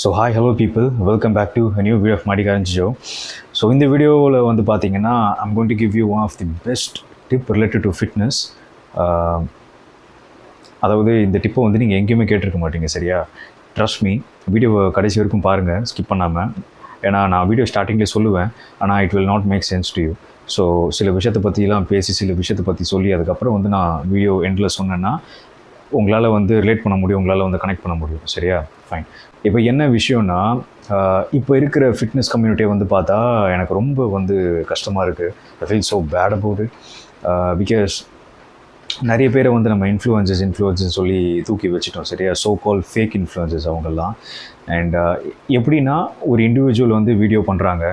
So hi, hello people, welcome back to a new video of Madikaran Joe. So in the video வந்து பார்த்தீங்கன்னா I'm going to give you one of the best tip related to fitness. அதாவது இந்த டிப்பை வந்து நீங்கள் எங்கேயுமே கேட்டிருக்க மாட்டீங்க, சரியா? ட்ரஸ்ட் மீ, வீடியோவை கடைசி வரைக்கும் பாருங்கள், ஸ்கிப் பண்ணாமல். ஏன்னா நான் வீடியோ ஸ்டார்டிங்லேயே சொல்லுவேன், ஆனால் it will not make sense to you. So சில விஷயத்தை பற்றிலாம் பேசி சில விஷயத்தை பற்றி சொல்லி அதுக்கப்புறம் வந்து நான் வீடியோ எண்டில் சொன்னேன்னா உங்களால் வந்து ரிலேட் பண்ண முடியும், உங்களால் வந்து கனெக்ட் பண்ண முடியும், சரியா? ஃபைன். இப்போ என்ன விஷயம்னா, இப்போ இருக்கிற ஃபிட்னஸ் கம்யூனிட்டியை வந்து பார்த்தா எனக்கு ரொம்ப வந்து கஷ்டமாக இருக்குது. I feel so bad about it. Because நிறைய பேரை வந்து நம்ம இன்ஃப்ளூயன்சஸ் சொல்லி தூக்கி வச்சுட்டோம், சரியா? ஸோ கால் ஃபேக் இன்ஃப்ளூயன்சஸ் அவங்கெல்லாம். அண்ட் எப்படின்னா, ஒரு இண்டிவிஜுவல் வந்து வீடியோ பண்ணுறாங்க,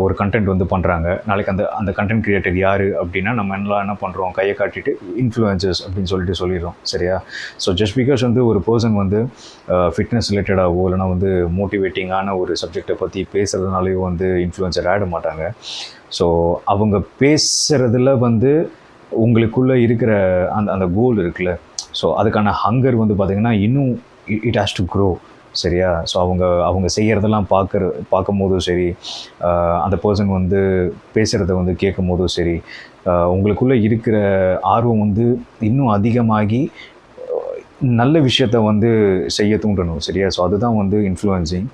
ஒரு கண்டென்ட் வந்து பண்ணுறாங்க. நாளைக்கு அந்த கண்டென்ட் க்ரியேட்டர் யார் அப்படின்னா நம்ம என்ன பண்ணுறோம், கையை காட்டிட்டு இன்ஃப்ளூயன்சஸ் அப்படின்னு சொல்லிடுறோம், சரியா? ஸோ ஜஸ்ட் பிகாஸ் வந்து ஒரு பர்சன் வந்து ஃபிட்னஸ் ரிலேட்டடாகவோ இல்லைனா வந்து மோட்டிவேட்டிங்கான ஒரு சப்ஜெக்டை பற்றி பேசுகிறதுனாலையோ வந்து இன்ஃப்ளூயன்சர் ஆகிட மாட்டாங்க. ஸோ அவங்க பேசுகிறதுல வந்து உங்களுக்குள்ளே இருக்கிற அந்த கோல் இருக்குல்ல, ஸோ அதுக்கான ஹங்கர் வந்து பார்த்திங்கன்னா இன்னும் இட் ஹேஸ் டு க்ரோ, சரியா? ஸோ அவங்க செய்கிறதெல்லாம் பார்க்கும் போதும் சரி, அந்த பர்சன் வந்து பேசுகிறத வந்து கேட்கும் போதும் சரி, உங்களுக்குள்ளே இருக்கிற ஆர்வம் வந்து இன்னும் அதிகமாகி நல்ல விஷயத்த வந்து செய்ய தூண்டணும், சரியா? ஸோ அதுதான் வந்து இன்ஃப்ளூயன்சிங்.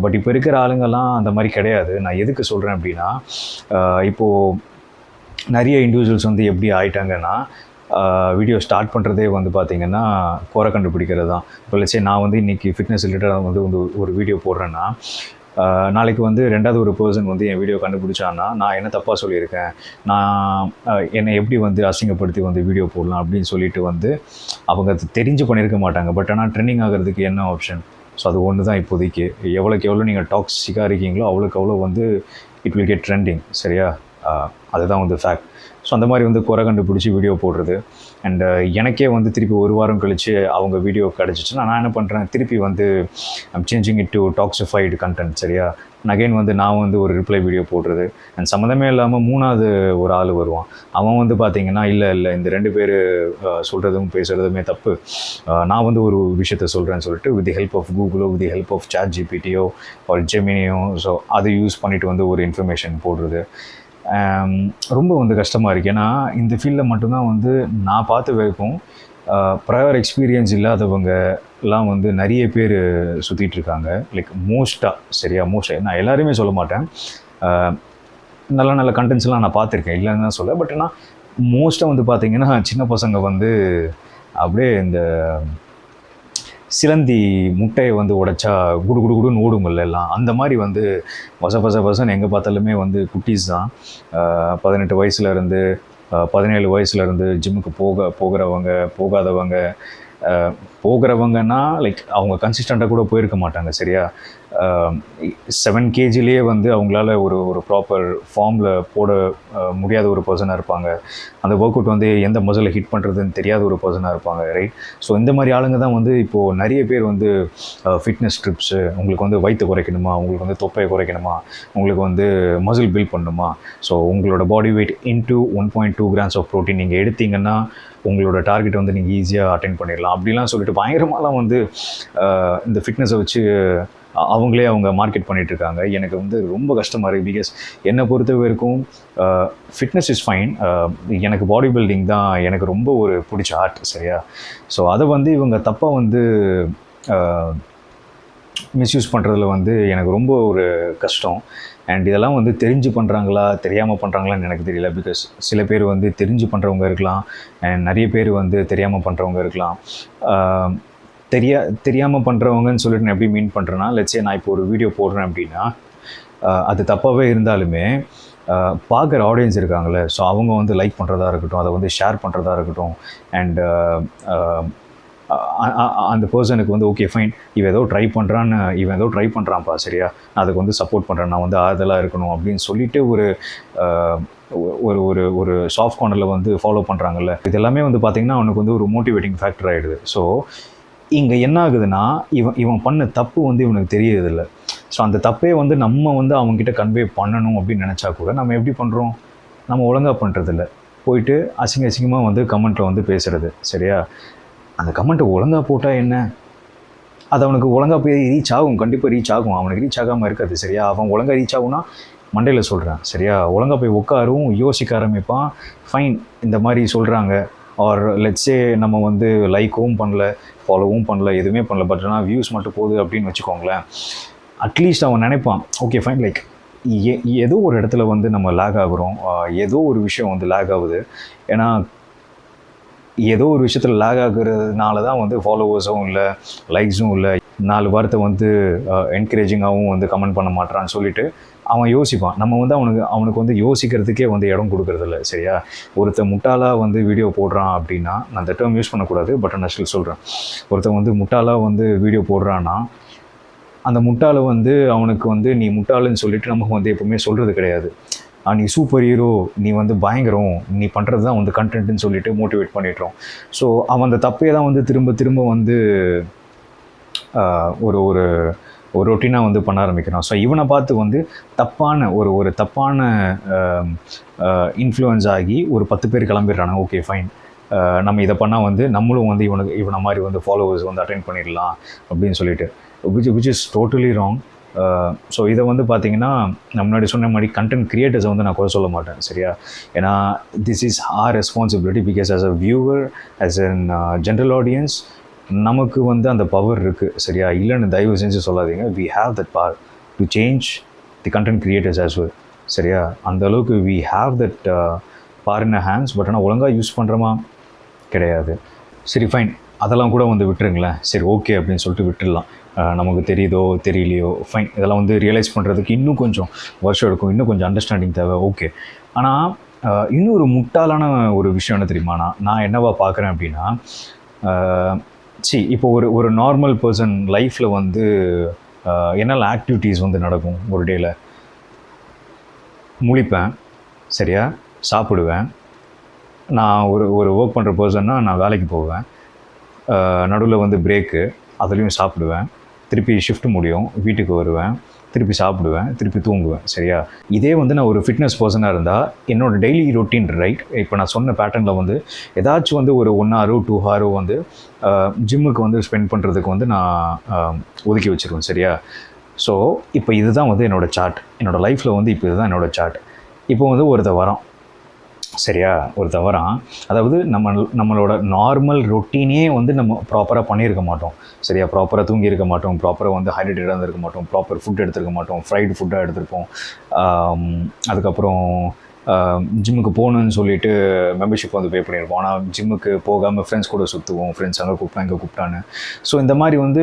பட் இப்போ இருக்கிற ஆளுங்கள்லாம் அந்த மாதிரி கிடையாது. நான் எதுக்கு சொல்கிறேன் அப்படின்னா, இப்போது நிறைய இண்டிவிஜுவல்ஸ் வந்து எப்படி ஆயிட்டாங்கன்னா, வீடியோ ஸ்டார்ட் பண்ணுறதே வந்து பார்த்திங்கன்னா குறை கண்டுபிடிக்கிறது தான். இப்போ லட்சே நான் வந்து இன்றைக்கி ஃபிட்னஸ் ரிலேட்டடாக வந்து ஒரு வீடியோ போடுறேன்னா, நாளைக்கு வந்து ரெண்டாவது ஒரு பர்சன் வந்து என் வீடியோ கண்டுபிடிச்சான்னா நான் என்ன தப்பாக சொல்லியிருக்கேன், நான் என்னை எப்படி வந்து அசிங்கப்படுத்தி வந்து வீடியோ போடலாம் அப்படின்னு சொல்லிட்டு வந்து அவங்க அது தெரிஞ்சு பண்ணியிருக்க மாட்டாங்க. பட் ஆனால் ட்ரெண்டிங் ஆகிறதுக்கு என்ன ஆப்ஷன்? ஸோ அது ஒன்று தான் இப்போதைக்கு. எவ்வளோக்கு எவ்வளோ நீங்கள் டாக்ஸிக்காக இருக்கீங்களோ அவ்வளோக்கு அவ்வளோ வந்து இட் வில் கெட் ட்ரெண்டிங், சரியா? அதுதான் வந்து ஃபேக்ட். ஸோ அந்த மாதிரி வந்து குறை கண்டுபிடிச்சி வீடியோ போடுறது. அண்டு எனக்கே வந்து திருப்பி ஒரு வாரம் கழித்து அவங்க வீடியோ கிடச்சிச்சுன்னா நான் என்ன பண்ணுறேன், திருப்பி வந்து I'm changing it to toxified content, சரியா? அகைன் வந்து நான் வந்து ஒரு ரிப்ளை வீடியோ போடுறது. அண்ட் சம்மந்தமே இல்லாமல் மூணாவது ஒரு ஆள் வருவான். அவன் வந்து பார்த்திங்கன்னா இல்லை இந்த ரெண்டு பேர் சொல்கிறதும் பேசுகிறதுமே தப்பு, நான் வந்து ஒரு விஷயத்த சொல்கிறேன்னு சொல்லிட்டு வித் தி ஹெல்ப் ஆஃப் கூகுளோ வித் தி ஹெல்ப் ஆஃப் சாட் ஜிபிடியோ ஒரு ஜெமினியோ ஸோ அதை யூஸ் பண்ணிவிட்டு வந்து ஒரு இன்ஃபர்மேஷன் போடுறது. ரொம்ப வந்து கஷ்டமாக இருக்குது. ஏன்னா இந்த ஃபீல்டில் மட்டும்தான் வந்து நான் பார்த்த வரைக்கும் ப்ரையர் எக்ஸ்பீரியன்ஸ் இல்லாதவங்கலாம் வந்து நிறைய பேர் சுற்றிட்டுருக்காங்க. லைக் மோஸ்ட்டாக, சரியா? மோஸ்ட்டாக நான் எல்லாருமே சொல்ல மாட்டேன், நல்ல நல்ல கண்டென்ட்ஸ்லாம் நான் பார்த்துருக்கேன், இல்லைன்னு தான் சொல்ல. பட் ஆனால் மோஸ்ட்டாக வந்து பார்த்திங்கன்னா சின்ன பசங்க வந்து அப்படியே இந்த சிலந்தி முட்டையை வந்து உடைச்சா குடுன்னு ஓடுங்கள்ல எல்லாம், அந்த மாதிரி வந்து பசன்னு எங்கே பார்த்தாலுமே வந்து குட்டீஸ் தான். 18 வயசுலேருந்து 17 வயசுலேருந்து ஜிம்முக்கு போகிறவங்க போகிறவங்கன்னா லைக் அவங்க கன்சிஸ்டண்ட்டாக கூட போயிருக்க மாட்டாங்க, சரியா? 7 kgலேயே வந்து அவங்களால ஒரு ப்ராப்பர் ஃபார்மில் போட முடியாத ஒரு பர்சனாக இருப்பாங்க. அந்த ஒர்க் அவுட் வந்து எந்த மசிலை ஹிட் பண்ணுறதுன்னு தெரியாத ஒரு பர்சனாக இருப்பாங்க, ரைட்? ஸோ இந்த மாதிரி ஆளுங்க தான் வந்து இப்போது நிறைய பேர் வந்து ஃபிட்னஸ் ட்ரிப்ஸு, உங்களுக்கு வந்து வயிற்று குறைக்கணுமா, உங்களுக்கு வந்து தொப்பையை குறைக்கணுமா, உங்களுக்கு வந்து மசில் பில்ட் பண்ணணுமா, ஸோ உங்களோட body weight into 1.2 grams of protein நீங்கள் எடுத்தீங்கன்னா உங்களோட டார்கெட்டை வந்து நீங்கள் ஈஸியாக அட்டெண்ட் பண்ணிடலாம் அப்படிலாம் சொல்லிட்டு பயங்கரமாலாம் வந்து இந்த ஃபிட்னஸை வச்சு அவங்க மார்க்கெட் பண்ணிகிட்ருக்காங்க. எனக்கு வந்து ரொம்ப கஷ்டமாக இருக்குது. பிகாஸ் என்னை பொறுத்த வரைக்கும் ஃபிட்னஸ் இஸ் ஃபைன், எனக்கு பாடி பில்டிங் தான் எனக்கு ரொம்ப ஒரு பிடிச்ச ஆர்ட், சரியா? ஸோ அதை வந்து இவங்க தப்பாக வந்து மிஸ்யூஸ் பண்ணுறதுல வந்து எனக்கு ரொம்ப ஒரு கஷ்டம். அண்ட் இதெல்லாம் வந்து தெரிஞ்சு பண்ணுறாங்களா தெரியாமல் பண்ணுறாங்களான்னு எனக்கு தெரியல. பிகாஸ் சில பேர் வந்து தெரிஞ்சு பண்ணுறவங்க இருக்கலாம், அண்ட் நிறைய பேர் வந்து தெரியாமல் பண்ணுறவங்க இருக்கலாம். தெரியாமல் பண்ணுறவங்கன்னு சொல்லிட்டு நான் எப்படி மீன் பண்ணுறேன்னா, லெட்ஸே நான் இப்போ ஒரு வீடியோ போடுறேன் அப்படின்னா அது தப்பாகவே இருந்தாலுமே பார்க்குற ஆடியன்ஸ் இருக்காங்களே, ஸோ அவங்க வந்து லைக் பண்ணுறதா இருக்கட்டும், அதை வந்து ஷேர் பண்ணுறதா இருக்கட்டும், அண்ட் அந்த பர்சனுக்கு வந்து ஓகே ஃபைன், இவன் ஏதோ ட்ரை பண்ணுறான்ப்பா, சரியா? நான் அதுக்கு வந்து சப்போர்ட் பண்ணுறேன், நான் வந்து ஆதலாக இருக்கணும் அப்படின்னு சொல்லிட்டு ஒரு ஒரு ஒரு சாஃப்ட் கார்னரில் வந்து ஃபாலோ பண்ணுறாங்கல்ல, இது எல்லாமே வந்து பார்த்திங்கன்னா அவனுக்கு வந்து ஒரு மோட்டிவேட்டிங் ஃபேக்டர் ஆகிடுது. ஸோ இங்கே என்ன ஆகுதுன்னா, இவன் பண்ண தப்பு வந்து இவனுக்கு தெரியறதில்ல. ஸோ அந்த தப்பே வந்து நம்ம வந்து அவங்ககிட்ட கன்வே பண்ணணும் அப்படின்னு நினச்சா கூட நம்ம எப்படி பண்ணுறோம், நம்ம ஒழுங்காக பண்ணுறதில்ல. போயிட்டு அசிங்கமாக வந்து கமெண்ட்டில் வந்து பேசுகிறது, சரியா? அந்த கமெண்ட்டை ஒழுங்காக போட்டால் என்ன, அது அவனுக்கு ஒழுங்காக போய் ரீச் ஆகும், கண்டிப்பாக ரீச் ஆகும். அவனுக்கு ரீச் ஆகாமல் இருக்காது சரியா. அவன் ஒழுங்காக ரீச் ஆகும்னா மண்டையில் சொல்கிறேன் சரியா, ஒழுங்காக போய் உட்காரும், யோசிக்க ஆரம்பிப்பான். ஃபைன், இந்த மாதிரி சொல்கிறாங்க, ஆர் லெட்ஸே நம்ம வந்து லைக்கவும் பண்ணல, ஃபாலோவும் பண்ணல, எதுவுமே பண்ணல, பட் ஆனால் வியூஸ் மட்டும் போகுது அப்படின்னு வச்சுக்கோங்களேன். அட்லீஸ்ட் அவன் நினைப்பான், ஓகே ஃபைன், லைக் ஏதோ ஒரு இடத்துல வந்து நம்ம லேக் ஆகுறோம், ஏதோ ஒரு விஷயம் வந்து லேக் ஆகுது. ஏன்னா ஏதோ ஒரு விஷயத்தில் லேக் ஆகுறதுனால தான் வந்து ஃபாலோவர்ஸும் இல்லை, லைக்ஸும் இல்லை, 4 வாரத்தை வந்து என்கரேஜிங்காகவும் வந்து கமெண்ட் பண்ண மாட்டான்னு சொல்லிட்டு அவன் யோசிப்பான். நம்ம வந்து அவனுக்கு வந்து யோசிக்கிறதுக்கே வந்து இடம் கொடுக்கறதில்ல சரியா. ஒருத்தன் முட்டாளாக வந்து வீடியோ போடுறான் அப்படின்னா, நான் அந்த டேர்ம் யூஸ் பண்ணக்கூடாது, பட் நான் ஸ்டில் சொல்கிறேன். ஒருத்தன் வந்து முட்டாளாக வந்து வீடியோ போடுறான்னா, அந்த முட்டாளை வந்து அவனுக்கு வந்து நீ முட்டாளுன்னு சொல்லிட்டு நமக்கு வந்து எப்பவுமே சொல்கிறது கிடையாது. நீ சூப்பர் ஹீரோ, நீ வந்து பயங்கரம், நீ பண்ணுறது தான் வந்து கண்டென்ட்னு சொல்லிட்டு மோட்டிவேட் பண்ணிடுறோம். ஸோ அவன் அந்த தப்பையே தான் வந்து திரும்ப திரும்ப வந்து ஒரு ஒரு ஒரு ரொட்டீனாக வந்து பண்ண ஆரம்பிக்கிறான். ஸோ இவனை பார்த்து வந்து தப்பான ஒரு தப்பான இன்ஃப்ளூயன்ஸ் ஆகி ஒரு 10 பேர் கிளம்பிடுறானுங்க. ஓகே ஃபைன், நம்ம இதை பண்ணால் வந்து நம்மளும் வந்து இவனை மாதிரி வந்து ஃபாலோவர்ஸ் வந்து அட்டென்ட் பண்ணிடலாம் அப்படின்னு சொல்லிட்டு, which is totally wrong. So இதை வந்து பார்த்திங்கன்னா, நான் முன்னாடி சொன்ன மாதிரி கண்டென்ட் க்ரியேட்டர்ஸை வந்து நான் குறை சொல்ல மாட்டேன் சரியா. ஏன்னா this is our responsibility, because as a viewer, as an general audience, நமக்கு வந்து அந்த பவர் இருக்குது சரியா. இல்லைன்னு தயவு செஞ்சு சொல்லாதீங்க. We have that power to change the content creators as well சரியா. அந்த அளவுக்கு we have that power in a hands. But ஆனால் ஒழுங்காக யூஸ் பண்ணுறோமா கிடையாது. சரி ஃபைன், அதெல்லாம் கூட வந்து விட்டுருங்களேன். சரி ஓகே அப்படின்னு சொல்லிட்டு விட்டுடலாம். நமக்கு தெரியுதோ தெரியலையோ ஃபைன், இதெல்லாம் வந்து ரியலைஸ் பண்ணுறதுக்கு இன்னும் கொஞ்சம் வருஷம் எடுக்கும், இன்னும் கொஞ்சம் அண்டர்ஸ்டாண்டிங் தேவை, ஓகே. ஆனால் இன்னொரு முட்டாளான ஒரு விஷயம் என்ன தெரியுமா, நான் என்னவா பார்க்குறேன் அப்படின்னா, இப்போ ஒரு நார்மல் பர்சன் லைஃப்பில் வந்து என்னெல்லாம் ஆக்டிவிட்டீஸ் வந்து நடக்கும் ஒரு டேயில். முழிப்பேன் சரியா, சாப்பிடுவேன். நான் ஒரு ஒர்க் பண்ணுற பர்சன்னா நான் வேலைக்கு போவேன், நடுவில் வந்து பிரேக்கு, அதுலேயும் சாப்பிடுவேன், திருப்பி ஷிஃப்ட் முடியும், வீட்டுக்கு வருவேன், திருப்பி சாப்பிடுவேன், திருப்பி தூங்குவேன் சரியா. இதே வந்து நான் ஒரு ஃபிட்னஸ் பர்சனாக இருந்தால் என்னோடய டெய்லி ரொட்டீன் ரைட், இப்போ நான் சொன்ன பேட்டர்னில் வந்து ஏதாச்சும் வந்து ஒரு 1 hour 2 hour வந்து ஜிம்முக்கு வந்து ஸ்பெண்ட் பண்ணுறதுக்கு வந்து நான் ஒதுக்கி வச்சுருவேன் சரியா. ஸோ இப்போ இதுதான் வந்து என்னோடய சார்ட், என்னோடய லைஃப்பில் வந்து இப்போ இதுதான் என்னோடய சார்ட். இப்போ வந்து ஒருத்தன் வரான் சரியா, ஒருத்தன் வரான், அதாவது நம்மளோட நார்மல் ரொட்டீனே வந்து நம்ம ப்ராப்பராக பண்ணியிருக்க மாட்டோம் சரியா. ப்ராப்பராக தூங்கியிருக்க மாட்டோம், ப்ராப்பராக வந்து ஹைட்ரேட்டடாக இருந்திருக்க மாட்டோம், ப்ராப்பர் ஃபுட் எடுத்துருக்க மாட்டோம், ஃப்ரைடு ஃபுட்டாக எடுத்திருப்போம். அதுக்கப்புறம் ஜிம்முக்கு போகணுன்னு சொல்லிட்டு மெம்பர்ஷிப் வந்து பே பண்ணியிருப்போம். ஆனால் ஜிம்முக்கு போகாமல் ஃப்ரெண்ட்ஸ் கூட சுற்றுவோம், ஃப்ரெண்ட்ஸ் அங்கே கூப்பிட்டா இங்கே கூப்பிட்டான்னு. ஸோ இந்த மாதிரி வந்து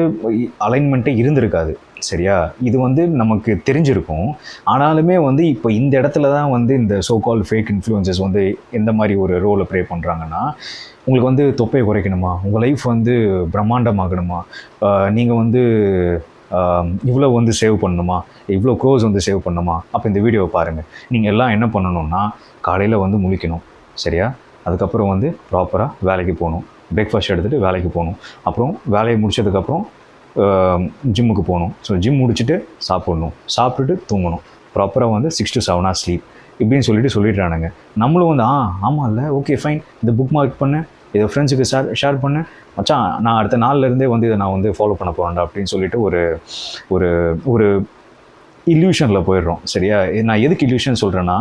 அலைன்மெண்ட்டே இருந்திருக்காது சரியா. இது வந்து நமக்கு தெரிஞ்சிருக்கும். ஆனாலுமே வந்து இப்போ இந்த இடத்துல தான் வந்து இந்த சோ கால் ஃபேக் இன்ஃப்ளூயன்சஸ் வந்து எந்த மாதிரி ஒரு ரோலை ப்ளே பண்ணுறாங்கன்னா, உங்களுக்கு வந்து தொப்பையை குறைக்கணுமா, உங்கள் லைஃப் வந்து பிரம்மாண்டமாகணுமா, நீங்கள் வந்து இவ்வளோ வந்து சேவ் பண்ணணுமா, இவ்வளோ க்ரோஸ் வந்து சேவ் பண்ணணுமா, அப்போ இந்த வீடியோவை பாருங்கள். நீங்கள் எல்லாம் என்ன பண்ணணும்னா, காலையில் வந்து முழிக்கணும் சரியா, அதுக்கப்புறம் வந்து ப்ராப்பராக வேலைக்கு போகணும், பிரேக்ஃபாஸ்ட் எடுத்துகிட்டு வேலைக்கு போகணும், அப்புறம் வேலையை முடிச்சதுக்கப்புறம் ஜிம்முக்கு போகணும். ஸோ ஜிம் முடிச்சுட்டு சாப்பிட்ணும், சாப்பிட்டுட்டு தூங்கணும், ப்ராப்பராக வந்து 6 to 7 hours ஸ்லீப் இப்படின்னு சொல்லிட்டுறானுங்க. நம்மளும் வந்து ஆமாம் இல்லை, ஓகே ஃபைன், இந்த புக் மார்க் பண்ணேன், இதை ஃப்ரெண்ட்ஸுக்கு ஷேர் பண்ணேன், மச்சான் நான் அடுத்த நாள்லேருந்தே வந்து இதை நான் வந்து ஃபாலோ பண்ண போகிறேன்டா அப்படின்னு சொல்லிட்டு ஒரு ஒரு ஒரு இல்யூஷனில் போயிடுறோம் சரியா. நான் எதுக்கு இல்யூஷன் சொல்கிறேன்னா,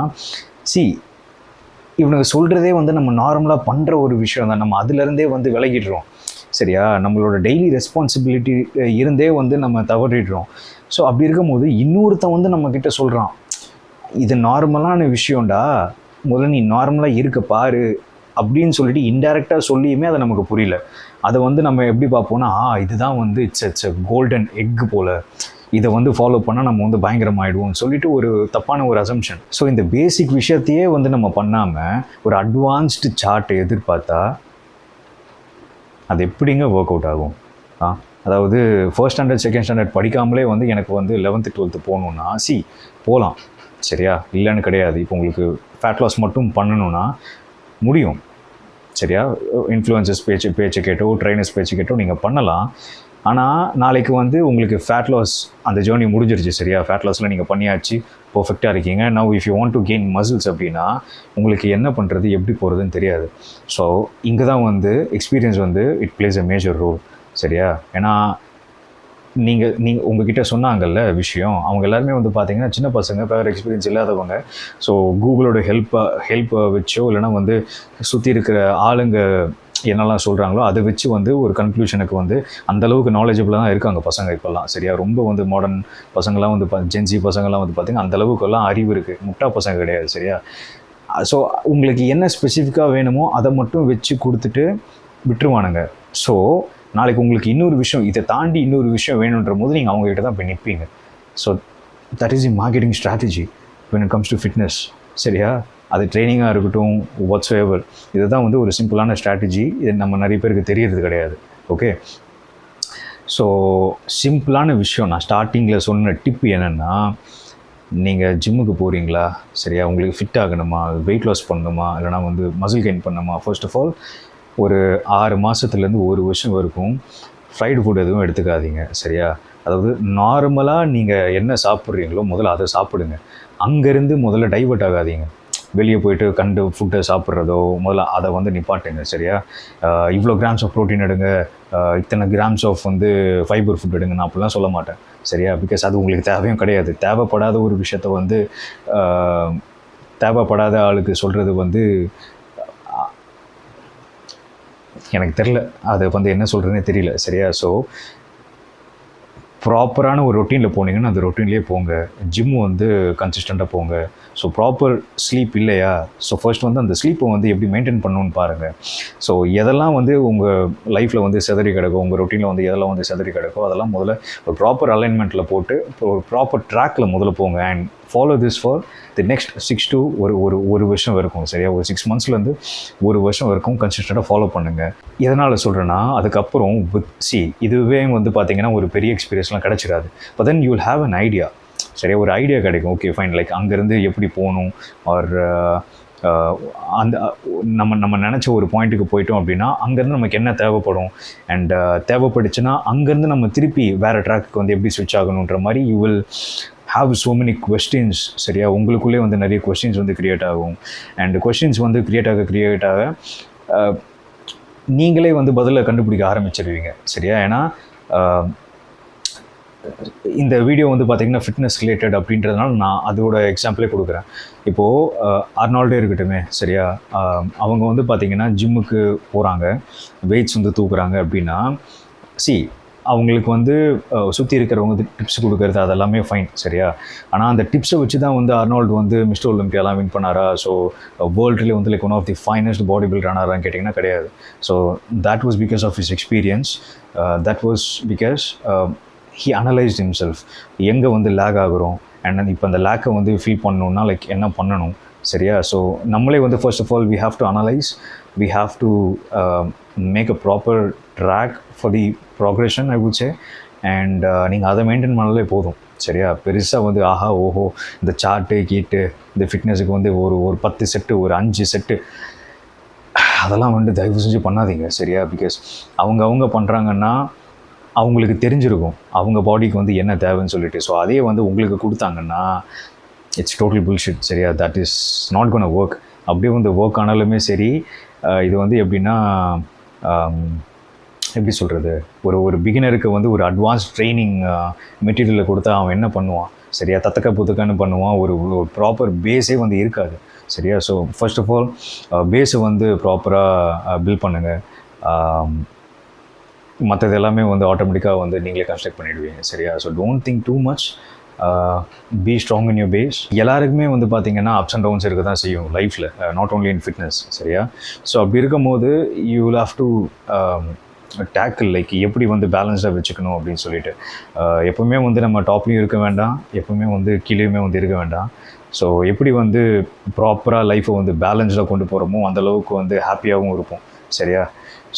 இவனுக்கு சொல்கிறதே வந்து நம்ம நார்மலாக பண்ணுற ஒரு விஷயம் தான், நம்ம அதுலேருந்தே வந்து விலகிடுறோம் சரியா. நம்மளோட டெய்லி ரெஸ்பான்சிபிலிட்டி இருந்தே வந்து நம்ம தவறிடுறோம். ஸோ அப்படி இருக்கும்போது இன்னொருத்தன் வந்து நம்மக்கிட்ட சொல்கிறான், இது நார்மலான விஷயம்டா, முதல்ல நீ நார்மலாக இருக்க பாரு அப்படின்னு சொல்லிட்டு இன்டைரக்டாக சொல்லியுமே அதை நமக்கு புரியல. அதை வந்து நம்ம எப்படி பார்ப்போம்னா, இதுதான் வந்து இட்ஸ் கோல்டன் எக் போல், இதை வந்து ஃபாலோ பண்ணால் நம்ம வந்து பயங்கரமாயிடுவோம்னு சொல்லிட்டு ஒரு தப்பான ஒரு அசம்ஷன். ஸோ இந்த பேசிக் விஷயத்தையே வந்து நம்ம பண்ணாமல் ஒரு அட்வான்ஸ்டு சார்ட்டை எதிர்பார்த்தா அது எப்படிங்க ஒர்க் அவுட் ஆகும்? அதாவது ஃபர்ஸ்ட் ஸ்டாண்டர்ட் செகண்ட் ஸ்டாண்டர்ட் படிக்காமலே வந்து எனக்கு வந்து 11th 12th போகணுன்னா போகலாம் சரியா, இல்லைன்னு கிடையாது. இப்போ உங்களுக்கு ஃபேட் லாஸ் மட்டும் பண்ணணுன்னா முடியும் சரியா. இன்ஃப்ளூயன்சஸ் பேச்சு கேட்டோ, ட்ரைனர்ஸ் பேச்சு கேட்டோ நீங்கள் பண்ணலாம். ஆனால் நாளைக்கு வந்து உங்களுக்கு ஃபேட் லாஸ் அந்த ஜேர்னி முடிஞ்சிருச்சு சரியா. ஃபேட் லாஸில் நீங்கள் பண்ணியாச்சு, பர்ஃபெக்டாக இருக்கீங்க. Now if you want to gain muscles அப்படின்னா உங்களுக்கு என்ன பண்ணுறது, எப்படி போகிறதுன்னு தெரியாது. ஸோ இங்கே தான் வந்து எக்ஸ்பீரியன்ஸ் வந்து it plays a major role சரியா. ஏன்னா நீங்கள் உங்ககிட்ட சொன்னாங்கல்ல விஷயம், அவங்க எல்லாருமே வந்து பார்த்தீங்கன்னா சின்ன பசங்க, ப்ரையர் எக்ஸ்பீரியன்ஸ் இல்லாதவங்க. ஸோ கூகுளோட ஹெல்ப்பை வச்சோ இல்லைனா வந்து சுற்றி இருக்கிற ஆளுங்க என்னெல்லாம் சொல்கிறாங்களோ அதை வச்சு வந்து ஒரு கன்க்ளூஷனுக்கு வந்து அந்தளவுக்கு நாலேஜபிளாக தான் இருக்காங்க பசங்க இப்போல்லாம். சரியா, ரொம்ப வந்து மாடர்ன் பசங்களாம் வந்து ஜென்சி பசங்கள்லாம் வந்து பார்த்திங்கன்னா அந்தளவுக்குலாம் அறிவு இருக்குது, முட்டா பசங்க கிடையாது. சரியா, ஸோ உங்களுக்கு என்ன ஸ்பெசிஃபிக்காக வேணுமோ அதை மட்டும் வச்சு கொடுத்துட்டு விட்டுருவானுங்க. ஸோ நாளைக்கு உங்களுக்கு இன்னொரு விஷயம், இதை தாண்டி இன்னொரு விஷயம் வேணுன்ற போது நீங்கள் அவங்ககிட்ட தான் போய் நிற்பீங்க. So that is the marketing strategy when it comes to fitness. சரியா, அது ட்ரைனிங்காக இருக்கட்டும், வாட்ஸ் எவர், இதுதான் வந்து ஒரு சிம்பிளான ஸ்ட்ராட்டஜி. இது நம்ம நிறைய பேருக்கு தெரியறது கிடையாது. ஓகே, ஸோ சிம்பிளான விஷயம். நான் ஸ்டார்டிங்கில் சொன்ன டிப்பு என்னென்னா, நீங்கள் ஜிம்முக்கு போகிறீங்களா, சரியா, உங்களுக்கு ஃபிட் ஆகணுமா, வெயிட் லாஸ் பண்ணணுமா, இல்லைனா வந்து மசில் கெயின் பண்ணணுமா, ஃபர்ஸ்ட் ஆஃப் ஆல் ஒரு 6 மாதத்துலேருந்து 1 வருஷம் வரைக்கும் ஃப்ரைடு ஃபுட் எதுவும் எடுத்துக்காதீங்க. சரியா, அதாவது நார்மலாக நீங்கள் என்ன சாப்பிட்றீங்களோ முதல்ல அதை சாப்பிடுங்க. அங்கேருந்து முதல்ல டைவர்ட் ஆகாதீங்க. வெளியே போயிட்டு கண்டு ஃபுட்டை சாப்பிட்றதோ முதல்ல அதை வந்து நிப்பாட்டுங்க. சரியா, இவ்வளோ கிராம்ஸ் ஆஃப் ப்ரோட்டீன் எடுங்க, இத்தனை கிராம்ஸ் ஆஃப் வந்து ஃபைபர் ஃபுட் எடுங்க, நான் அப்படிலாம் சொல்ல மாட்டேன். சரியா, பிகாஸ் அது உங்களுக்கு தேவையும் கிடையாது. தேவைப்படாத ஒரு விஷயத்த வந்து தேவைப்படாத ஆளுக்கு சொல்கிறது வந்து எனக்கு தெரில, அதை வந்து என்ன சொல்கிறதுனே தெரியல. சரியா, ஸோ ப்ராப்பரான ஒரு ரொட்டீனில் போனீங்கன்னா அந்த ரொட்டீன்லேயே போங்க. ஜிம்மு வந்து கன்சிஸ்டண்ட்டாக போங்க. ஸோ ப்ராப்பர் ஸ்லீப் இல்லையா, ஸோ ஃபர்ஸ்ட் வந்து அந்த ஸ்லீப்பை வந்து எப்படி மெயின்டைன் பண்ணணுன்னு பாருங்கள். ஸோ எதெல்லாம் வந்து உங்கள் லைஃப்பில் வந்து செதறி கிடக்கும், உங்கள் ரொட்டீனில் வந்து எதெல்லாம் வந்து செதறி கிடக்கோ அதெல்லாம் முதல்ல ஒரு ப்ராப்பர் அலைன்மெண்ட்டில் போட்டு ஒரு ப்ராப்பர் ட்ராக்கில் முதல்ல போங்க. And follow this for the next 6 to ஒரு வருஷம் வரைக்கும். சரியா, ஒரு 6 monthsலேருந்து 1 வருஷம் வரைக்கும் கன்சிஸ்டண்ட்டாக ஃபாலோ பண்ணுங்கள். எதனால் சொல்கிறேன்னா, அதுக்கப்புறம் இதுவே வந்து பார்த்தீங்கன்னா ஒரு பெரிய எக்ஸ்பீரியன்ஸ்லாம் கிடச்சிடாது. But then you will have an idea. சரியா, ஒரு ஐடியா கிடைக்கும். ஓகே ஃபைன், லைக் அங்கேருந்து எப்படி போகணும், ஆர் அந்த நம்ம நினச்ச ஒரு பாயிண்ட்டுக்கு போயிட்டோம் அப்படின்னா அங்கேருந்து நமக்கு என்ன தேவைப்படும், அண்ட் தேவைப்பட்டுச்சுன்னா அங்கேருந்து நம்ம திருப்பி வேறு ட்ராக்கு வந்து எப்படி ஸ்விட்ச் ஆகணுன்ற மாதிரி you will have so many questions. சரியா, உங்களுக்குள்ளே வந்து நிறைய கொஸ்டின்ஸ் வந்து க்ரியேட் ஆகும். அண்ட் கொஸ்டின்ஸ் வந்து க்ரியேட் ஆக நீங்களே வந்து பதிலை கண்டுபிடிக்க ஆரம்பிச்சிடுவீங்க. சரியா, ஏன்னா இந்த வீடியோ வந்து பார்த்திங்கன்னா ஃபிட்னஸ் ரிலேட்டட் அப்படின்றதுனால நான் அதோட எக்ஸாம்பிளே கொடுக்குறேன். இப்போது அர்னால்டே இருக்கட்டுமே. சரியா, அவங்க வந்து பார்த்திங்கன்னா ஜிம்முக்கு போகிறாங்க, வெயிட்ஸ் வந்து தூக்குறாங்க அப்படின்னா அவங்களுக்கு வந்து சுற்றி இருக்கிறவங்க டிப்ஸ் கொடுக்கறது அதெல்லாமே ஃபைன். சரியா, ஆனால் அந்த டிப்ஸை வச்சு தான் வந்து அர்னால்டு வந்து மிஸ்டர் ஒலிம்பியாலாம் வின் பண்ணாரா, ஸோ வேர்ல்டுலேயே வந்து like one of the finest body builder ஆனாரான்னு கேட்டிங்கன்னா கிடையாது. So that was because of his experience. That was because he analyzed himself. எங்கே வந்து லேக் ஆகுறோம், அண்ட் இப்போ அந்த லேக்கை வந்து ஃபீல் பண்ணணுன்னா லைக் என்ன பண்ணணும். சரியா, ஸோ நம்மளே வந்து first of all we have to analyze, we have to make a proper track for the progression, I would say. And நீங்கள் அதை மெயின்டைன் பண்ணாலே போதும். சரியா, பெருசாக வந்து ஆஹா ஓஹோ இந்த சார்ட்டு கீட்டு இந்த ஃபிட்னஸுக்கு வந்து ஒரு 10 செட்டு ஒரு 5 செட்டு அதெல்லாம் வந்து தயவு செஞ்சு பண்ணாதீங்க. சரியா, பிகாஸ் அவங்க பண்ணுறாங்கன்னா அவங்களுக்கு தெரிஞ்சிருக்கும் அவங்க பாடிக்கு வந்து என்ன தேவைன்னு சொல்லிட்டு. ஸோ அதே வந்து உங்களுக்கு கொடுத்தாங்கன்னா இட்ஸ் டோட்டல் புல்ஷிட். சரியா, that is not gonna work. அப்படியே வந்து ஒர்க் ஆனாலுமே சரி, இது வந்து எப்படின்னா எப்படி சொல்கிறது, ஒரு பிகினருக்கு வந்து ஒரு அட்வான்ஸ் ட்ரைனிங் மெட்டீரியலை கொடுத்தா அவன் என்ன பண்ணுவான். சரியா, தத்தக்க புத்தக்கன்னு பண்ணுவான். ஒரு ப்ராப்பர் பேஸே வந்து இருக்காது. சரியா, ஸோ ஃபர்ஸ்ட் ஆஃப் ஆல் பேஸை வந்து ப்ராப்பராக பில்ட் பண்ணுங்கள். மற்றது எல்லாமே வந்து ஆட்டோமேட்டிக்காக வந்து நீங்களே கன்ஸ்ட்ரக்ட் பண்ணிவிடுவீங்க. சரியா, so don't think too much, be strong in your base. எல்லாருக்குமே வந்து பார்த்திங்கன்னா அப்ஸ் அண்ட் டவுன்ஸ் இருக்க தான் செய்யும் லைஃப்பில், நாட் ஓன்லி இன் ஃபிட்னஸ். சரியா, ஸோ அப்படி இருக்கும் போது you will have to tackle like எப்படி வந்து பேலன்ஸாக வச்சுக்கணும் அப்படின்னு சொல்லிட்டு. எப்போவுமே வந்து நம்ம டாப்லேயும் இருக்க வேண்டாம், எப்போவுமே வந்து கீழேயுமே வந்து இருக்க வேண்டாம். ஸோ எப்படி வந்து ப்ராப்பராக லைஃப்பை வந்து பேலன்ஸ்டாக கொண்டு போகிறோமோ அந்தளவுக்கு வந்து ஹாப்பியாகவும் இருப்போம். சரியா,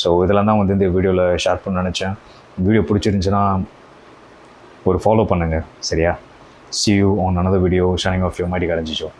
ஸோ இதெல்லாம் தான் வந்து இந்த வீடியோவில் ஷேர் பண்ண நினச்சேன். வீடியோ பிடிச்சிருந்துச்சுன்னா ஒரு ஃபாலோ பண்ணுங்கள். சரியா, see you on another video shining off your mighty Karanji show.